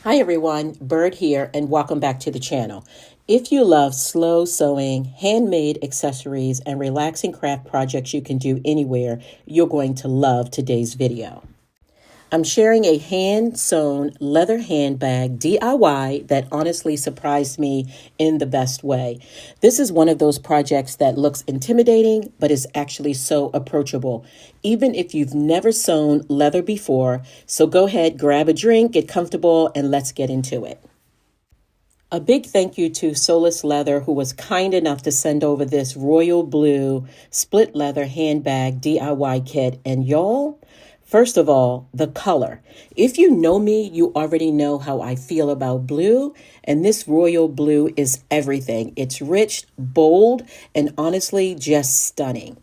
Hi everyone, Bird here and welcome back to the channel. If you love slow sewing, handmade accessories, and relaxing craft projects you can do anywhere, you're going to love today's video. I'm sharing a hand-sewn leather handbag DIY that honestly surprised me in the best way. This is one of those projects that looks intimidating, but is actually so approachable, even if you've never sewn leather before. So go ahead, grab a drink, get comfortable, and let's get into it. A big thank you to Solace Leather, who was kind enough to send over this royal blue split leather handbag DIY kit. And y'all, first of all, the color. If you know me, you already know how I feel about blue, and this royal blue is everything. It's rich, bold, and honestly just stunning.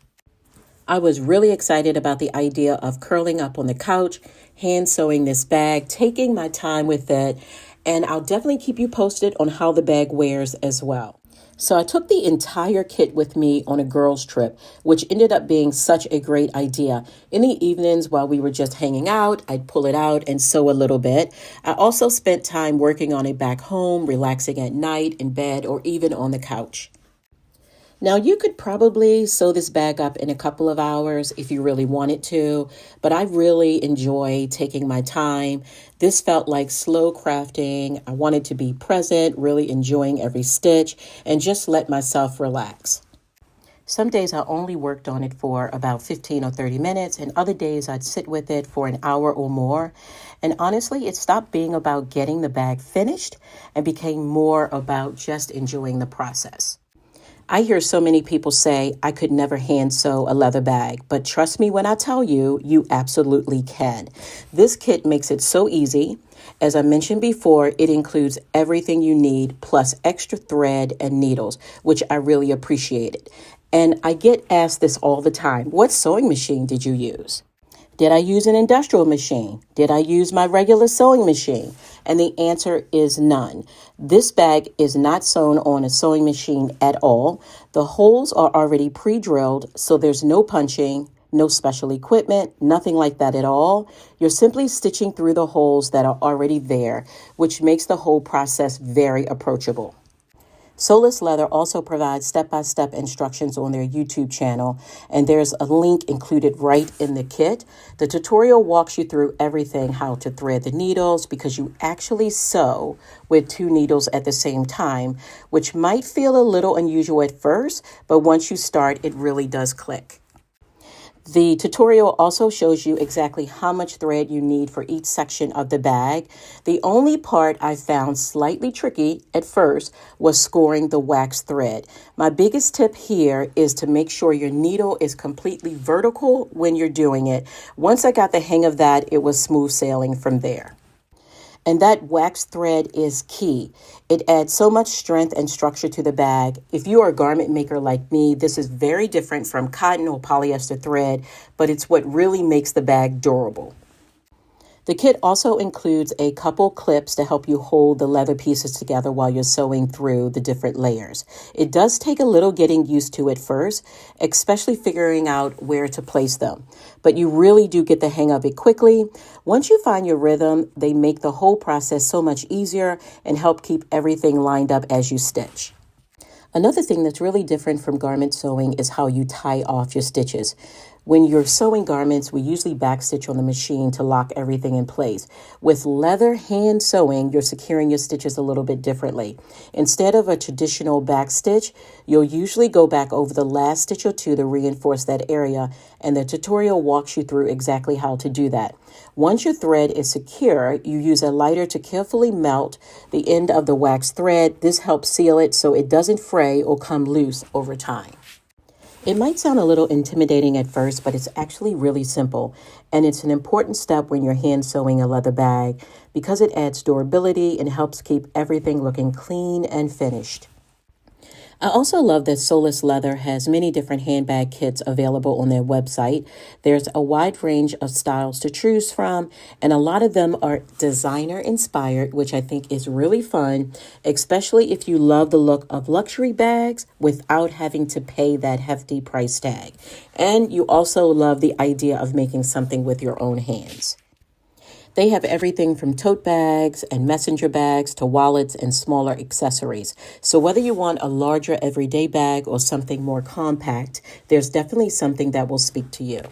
I was really excited about the idea of curling up on the couch, hand sewing this bag, taking my time with it, and I'll definitely keep you posted on how the bag wears as well. So I took the entire kit with me on a girls' trip, which ended up being such a great idea. In the evenings while we were just hanging out, I'd pull it out and sew a little bit. I also spent time working on it back home, relaxing at night, in bed, or even on the couch. Now, you could probably sew this bag up in a couple of hours if you really wanted to, but I really enjoy taking my time. This felt like slow crafting. I wanted to be present, really enjoying every stitch, and just let myself relax. Some days I only worked on it for about 15 or 30 minutes, and other days I'd sit with it for an hour or more. And honestly, it stopped being about getting the bag finished and became more about just enjoying the process. I hear so many people say, I could never hand sew a leather bag, but trust me when I tell you, you absolutely can. This kit makes it so easy. As I mentioned before, it includes everything you need, plus extra thread and needles, which I really appreciated. And I get asked this all the time. What sewing machine did you use? Did I use an industrial machine? Did I use my regular sewing machine? And the answer is none. This bag is not sewn on a sewing machine at all. The holes are already pre-drilled, so there's no punching, no special equipment, nothing like that at all. You're simply stitching through the holes that are already there, which makes the whole process very approachable. Solace Leather also provides step-by-step instructions on their YouTube channel, and there's a link included right in the kit. The tutorial walks you through everything, how to thread the needles, because you actually sew with two needles at the same time, which might feel a little unusual at first, but once you start, it really does click. The tutorial also shows you exactly how much thread you need for each section of the bag. The only part I found slightly tricky at first was scoring the wax thread. My biggest tip here is to make sure your needle is completely vertical when you're doing it. Once I got the hang of that, it was smooth sailing from there. And that wax thread is key. It adds so much strength and structure to the bag. If you are a garment maker like me, this is very different from cotton or polyester thread, but it's what really makes the bag durable. The kit also includes a couple clips to help you hold the leather pieces together while you're sewing through the different layers. It does take a little getting used to at first, especially figuring out where to place them. But you really do get the hang of it quickly. Once you find your rhythm, they make the whole process so much easier and help keep everything lined up as you stitch. Another thing that's really different from garment sewing is how you tie off your stitches. When you're sewing garments, we usually backstitch on the machine to lock everything in place. With leather hand sewing, you're securing your stitches a little bit differently. Instead of a traditional backstitch, you'll usually go back over the last stitch or two to reinforce that area, and the tutorial walks you through exactly how to do that. Once your thread is secure, you use a lighter to carefully melt the end of the wax thread. This helps seal it so it doesn't fray or come loose over time. It might sound a little intimidating at first, but it's actually really simple. And it's an important step when you're hand sewing a leather bag because it adds durability and helps keep everything looking clean and finished. I also love that Solace Leather has many different handbag kits available on their website. There's a wide range of styles to choose from, and a lot of them are designer inspired, which I think is really fun, especially if you love the look of luxury bags without having to pay that hefty price tag. And you also love the idea of making something with your own hands. They have everything from tote bags and messenger bags to wallets and smaller accessories. So whether you want a larger everyday bag or something more compact, there's definitely something that will speak to you.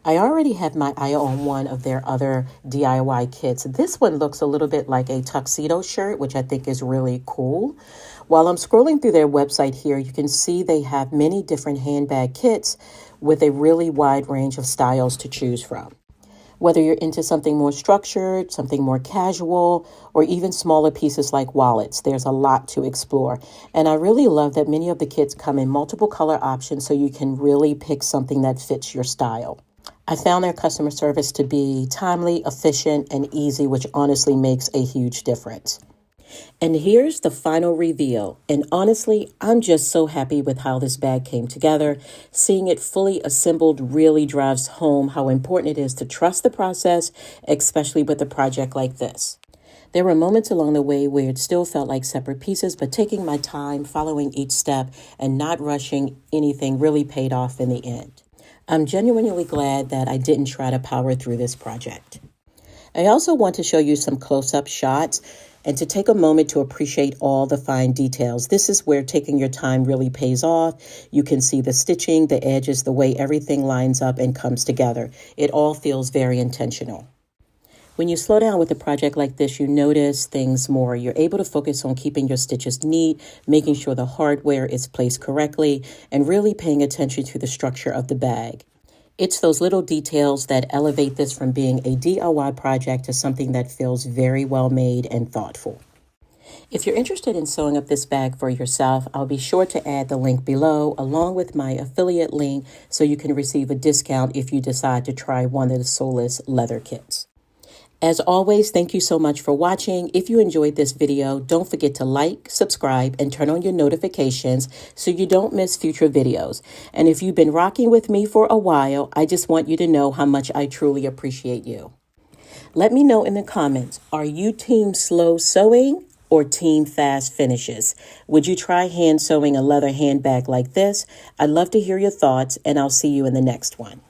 I already have my eye on one of their other DIY kits. This one looks a little bit like a tuxedo shirt, which I think is really cool. While I'm scrolling through their website here, you can see they have many different handbag kits with a really wide range of styles to choose from. Whether you're into something more structured, something more casual, or even smaller pieces like wallets, there's a lot to explore. And I really love that many of the kits come in multiple color options so you can really pick something that fits your style. I found their customer service to be timely, efficient, and easy, which honestly makes a huge difference. And here's the final reveal. And honestly, I'm just so happy with how this bag came together. Seeing it fully assembled really drives home how important it is to trust the process, especially with a project like this. There were moments along the way where it still felt like separate pieces, but taking my time, following each step, and not rushing anything really paid off in the end. I'm genuinely glad that I didn't try to power through this project. I also want to show you some close-up shots and to take a moment to appreciate all the fine details. This is where taking your time really pays off. You can see the stitching, the edges, the way everything lines up and comes together. It all feels very intentional. When you slow down with a project like this, you notice things more. You're able to focus on keeping your stitches neat, making sure the hardware is placed correctly, and really paying attention to the structure of the bag. It's those little details that elevate this from being a DIY project to something that feels very well made and thoughtful. If you're interested in sewing up this bag for yourself, I'll be sure to add the link below along with my affiliate link so you can receive a discount if you decide to try one of the Solace Leather kits. As always, thank you so much for watching. If you enjoyed this video, don't forget to like, subscribe, and turn on your notifications so you don't miss future videos. And if you've been rocking with me for a while, I just want you to know how much I truly appreciate you. Let me know in the comments, are you team slow sewing or team fast finishes? Would you try hand sewing a leather handbag like this? I'd love to hear your thoughts, and I'll see you in the next one.